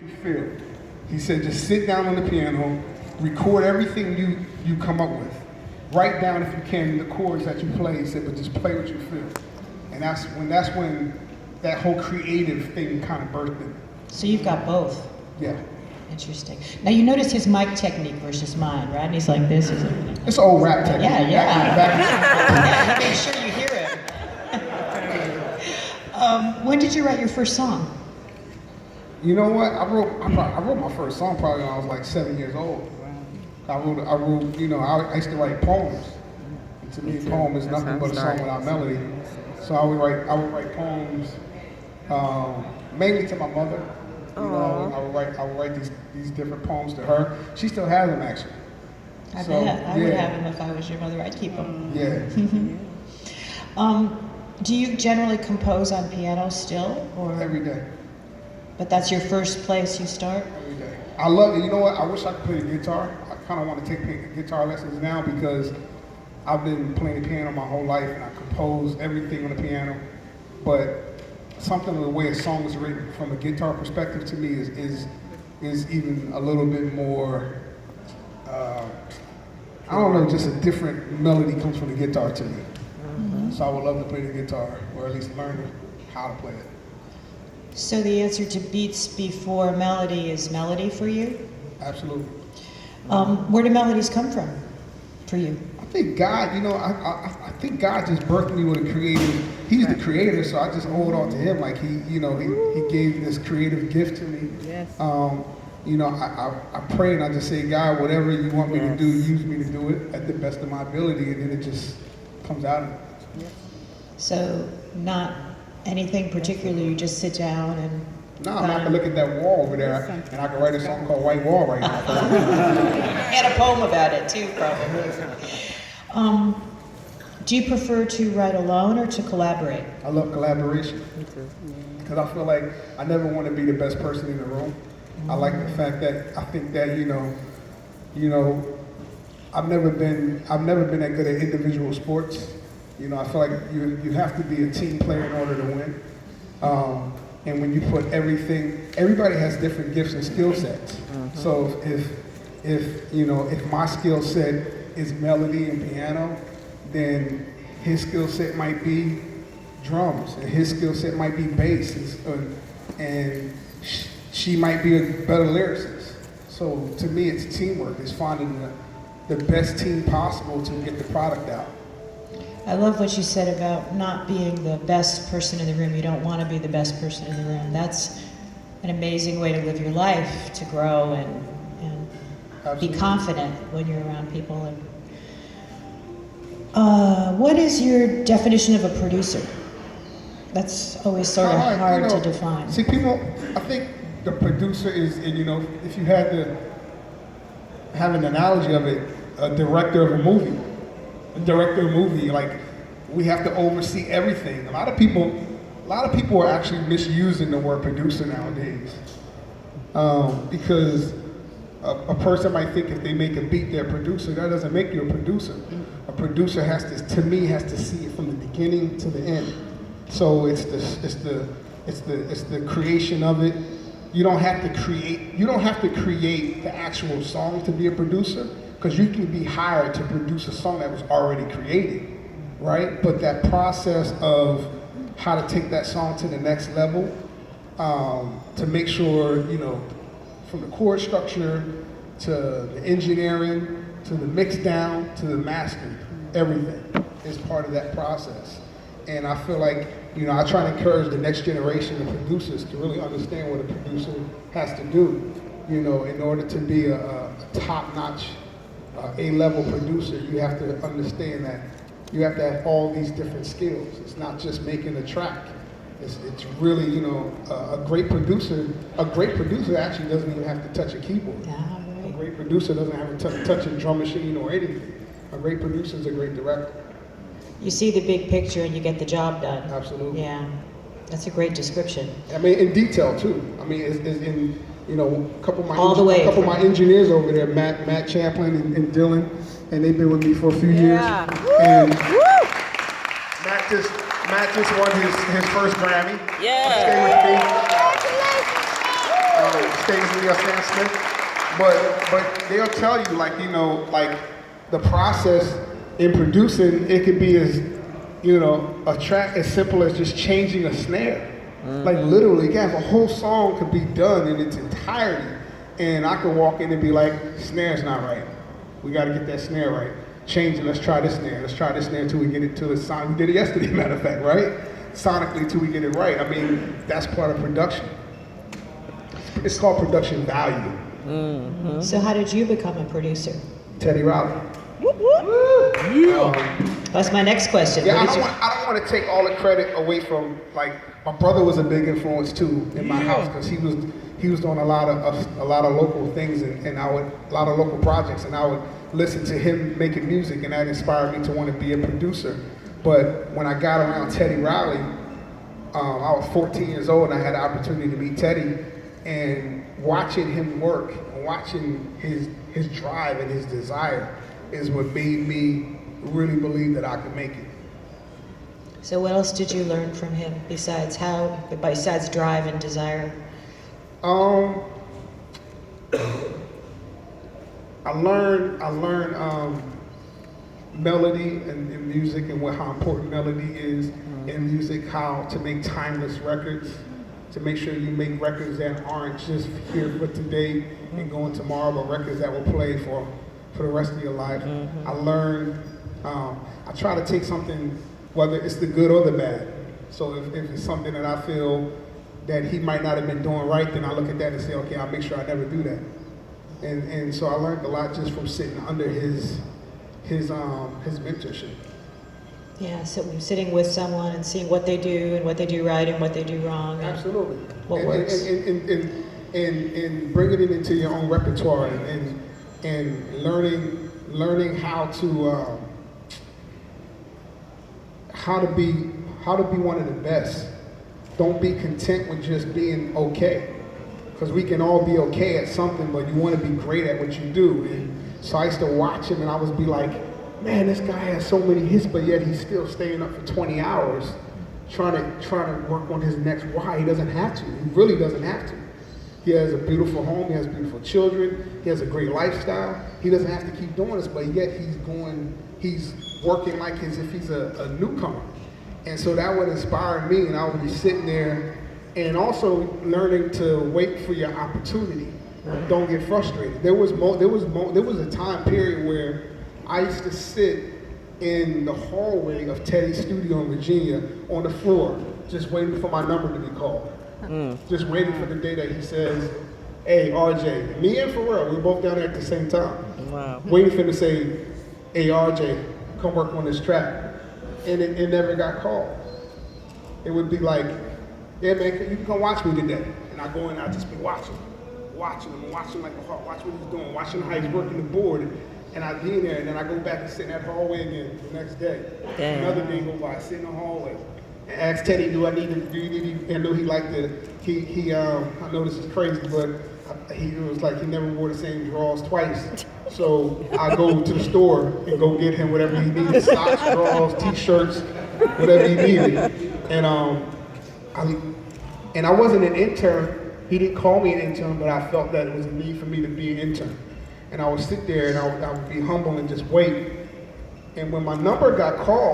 you feel. He said, just sit down on the piano, record everything you come up with. Write down, if you can, the chords that you play. He said, but just play what you feel. And that's when that whole creative thing kind of birthed in. So you've got both. Yeah. Interesting. Now you notice his mic technique versus mine. Rodney's like this. He's like, It's old rap technique. Yeah. Make sure you hear it. When did you write your first song? You know what? I wrote my first song probably when I was like 7 years old. I wrote, you know, I used to write poems. And to me, a poem is nothing but a song without melody. So I would write poems, mainly to my mother. You know, I would write these different poems to her. She still has them, actually. I bet. I would have them if I was your mother. I'd keep them. Yeah. Do you generally compose on piano still, or Every day. But that's your first place you start? Every day. I love it. You know what? I wish I could play the guitar. I kind of want to take guitar lessons now because I've been playing the piano my whole life and I compose everything on the piano. But something of the way a song is written from a guitar perspective to me is even a little bit more, I don't know, just a different melody comes from the guitar to me. So I would love to play the guitar, or at least learn how to play it. So the answer to beats before melody is melody for you? Absolutely. Where do melodies come from for you? I think God, you know, I think God just birthed me with a creative. He's the creator, so I just owe it all to him. Like he gave this creative gift to me. Yes. You know, I pray and I just say, God, whatever you want me to do, use me to do it at the best of my ability, and then it just comes out of me. So not anything particular, you just sit down and... No, I can look at that wall over there, and I can write a song called White Wall right now. And a poem about it too, probably. Do you prefer to write alone or to collaborate? I love collaboration. Me too. Because I feel like I never want to be the best person in the room. I like the fact that I think that, you know, I've never been that good at individual sports. You know, I feel like you have to be a team player in order to win. And when you put everybody has different gifts and skill sets. So if my skill set is melody and piano, then his skill set might be drums, and his skill set might be bass, and she might be a better lyricist. So to me, it's teamwork. It's finding the best team possible to get the product out. I love what you said about not being the best person in the room. You don't want to be the best person in the room. That's an amazing way to live your life, to grow and be confident when you're around people. And what is your definition of a producer? That's always sort of hard to define. See, people, I think the producer is, you know, if you had to have an analogy of it, a director of a movie. A director of a movie, like, we have to oversee everything. A lot of people are actually misusing the word producer nowadays. Because a person might think if they make a beat, they're a producer. That doesn't make you a producer. A producer has to see it from the beginning to the end. So it's the creation of it. You don't have to create the actual song to be a producer, because you can be hired to produce a song that was already created, right? But that process of how to take that song to the next level, to make sure, you know, from the chord structure to the engineering to the mix down to the mastering, everything is part of that process. And I feel like, you know, I try to encourage the next generation of producers to really understand what a producer has to do, you know, in order to be a top-notch A-level producer. You have to understand that you have to have all these different skills. It's not just making a track. It's really, you know, a great producer actually doesn't even have to touch a keyboard. Right. A great producer doesn't have to touch a drum machine or anything. A great producer is a great director. You see the big picture and you get the job done. Absolutely. Yeah, that's a great description. I mean, in detail too. I mean, it's in, you know, a couple of my engineers over there, Matt Chaplin and Dylan, and they've been with me for a few years. And Matt just won his first Grammy. Yeah. Stay me or Sam Smith, but they'll tell you, like, you know, like the process in producing, it could be as, you know, a track as simple as just changing a snare. Like literally, you can have a whole song could be done in its entirety, and I could walk in and be like, snare's not right. We got to get that snare right. Change it. Let's try this snare. Let's try this snare until we get it to the sound. We did it yesterday, matter of fact, right? Sonically, till we get it right. I mean, that's part of production. It's called production value. So how did you become a producer? Teddy Riley. That's my next question. Yeah, Where I did don't want to take all the credit away from, like, my brother was a big influence too in my house, because he was doing a lot of local things and a lot of local projects, and I would listen to him making music, and that inspired me to want to be a producer. But when I got around Teddy Riley, I was 14 years old, and I had the opportunity to meet Teddy, and watching him work, and watching his drive and his desire is what made me really believe that I could make it. So what else did you learn from him besides drive and desire? I learned melody in music, and how important melody is in music, how to make timeless records, to make sure you make records that aren't just here for today and going tomorrow, but records that will play for the rest of your life. I learned, I try to take something, whether it's the good or the bad. So if it's something that I feel that he might not have been doing right, then I look at that and say, okay, I'll make sure I never do that. And so I learned a lot just from sitting under his mentorship. Yeah, so sitting with someone and seeing what they do and what they do right and what they do wrong. Absolutely. What works. And bringing it into your own repertoire and learning how to be one of the best. Don't be content with just being okay, because we can all be okay at something, but you want to be great at what you do. And so I used to watch him, and I would be like, man, this guy has so many hits, but yet he's still staying up for 20 hours trying to work on his next why. He doesn't have to. He really doesn't have to. He has a beautiful home. He has beautiful children. He has a great lifestyle. He doesn't have to keep doing this, but yet he's working like as if he's a newcomer. And so that would inspire me, and I would be sitting there and also learning to wait for your opportunity. Don't get frustrated. There was a time period where I used to sit in the hallway of Teddy's studio in Virginia on the floor, just waiting for my number to be called. Just waiting for the day that he says, hey, RJ, me and Pharrell, we were both down there at the same time. Wow. Waiting for him to say, hey, RJ, come work on this track. And it never got called. It would be like, yeah, man, you can come watch me today. And I go in and I just be watching him like a hawk, watch what he's doing, watching how he's working the board. And I'd be in there, and then I go back and sit in that hallway again the next day. Damn. Another day go by, I sit in the hallway. And ask Teddy, do you need I know he liked I know this is crazy, but he was like, he never wore the same drawers twice. So I go to the store and go get him whatever he needed, socks, drawers, t-shirts, whatever he needed. And I wasn't an intern. He didn't call me an intern, but I felt that it was a need for me to be an intern. And I would sit there and I would be humble and just wait. And when my number got called,